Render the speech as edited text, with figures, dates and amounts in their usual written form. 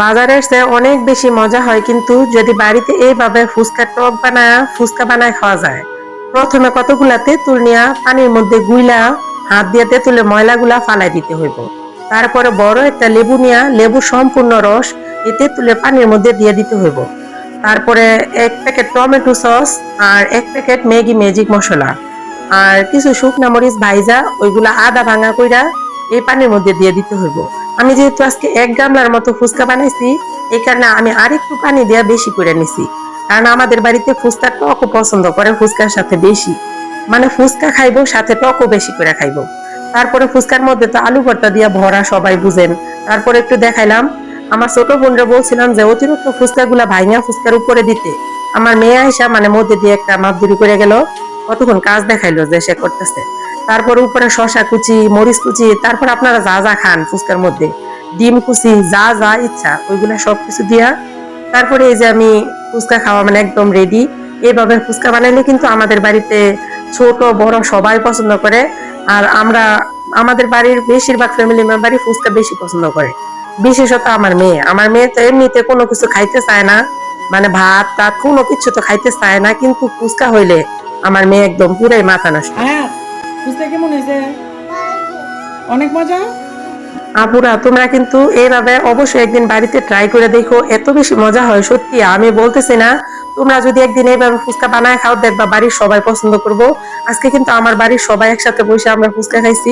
বাজারে এসে অনেক বেশি মজা হয়, কিন্তু যদি বাড়িতে এইভাবে ফুচকা বানায় খাওয়া যায়। প্রথমে কতগুলা তেঁতুল নিয়া পানির মধ্যে গুইলা হাত দিয়ে তেঁতুলের ময়লাগুলা ফালাই দিতে হইব। তারপরে বড় একটা লেবু নিয়া লেবুর সম্পূর্ণ রস এই তেঁতুলের পানির মধ্যে দিয়ে দিতে হইব। তারপরে ১ প্যাকেট টমেটো সস আর ১ প্যাকেট ম্যাগি ম্যাজিক মসলা আর কিছু শুকনা মরিচ ভাইজা ওইগুলা আদা ভাঙা কইরা এই পানির মধ্যে দিয়ে দিতে হইব। আমি যেহেতু আজকে ১ গামলার মতো ফুচকা বানাইছি, এই কারণে আমি আরেকটু পানি দিয়ে বেশি করে নিছি। কারণ আমাদের বাড়িতে ফুচকা টকও পছন্দ করে ফুচকার সাথে বেশি। মানে ফুচকা খাইবো সাথে টকও বেশি করে খাইবো। তারপরে ফুচকার মধ্যে তো আলু ভর্তা দিয়া ভরা, সবাই বুঝেন। তারপরে একটু দেখাইলাম। আমার ছোট বোনরে বলছিলাম যে অতিরিক্ত ফুচকাগুলা ভাইঙা ফুচকার উপরে দিতে। আমার মেয়ে আইসা মানে মধ্যে দিয়ে একটা মাপদুরি করে গেল। কতক্ষণ কাজ দেখাইলো যে সে করতেছে। তারপর উপরে শসা কুচি, মরিচ কুচি, তারপর আপনারা যা যা খান ফুচকার মধ্যে, ডিম কুচি, যা যা ইচ্ছা ওইগুলা সবকিছু দিয়া তারপরে এই যে আমি ফুচকা খাওয়া মানে একদম রেডি। এইভাবে ফুচকা বানাইলে কিন্তু আমাদের বাড়িতে ছোট বড় সবাই পছন্দ করে। আর আমাদের বাড়ির বেশিরভাগ ফ্যামিলি মেম্বারই ফুচকা বেশি পছন্দ করে। বিশেষত আমার মেয়ে তো এমনিতে কোনো কিছু খাইতে চায় না, মানে ভাত টাত কোনো কিছু তো খাইতে চায় না, কিন্তু ফুচকা হইলে আমার মেয়ে একদম পুরাই মাথা নষ্ট। আয়াত, বুঝতে কেমন হয়েছে? অনেক মজা। আপুরা, তোমরা কিন্তু এইভাবে অবশ্যই একদিন বাড়িতে ট্রাই করে দেখো, এত বেশি মজা হয় সত্যি। আমি বলতেছি না, তোমরা যদি একদিন এইভাবে ফুচকা বানায় খাও দেখবা বাড়ির সবাই পছন্দ করবো। আজকে কিন্তু আমার বাড়ির সবাই একসাথে বসে আমরা ফুচকা খাইছি।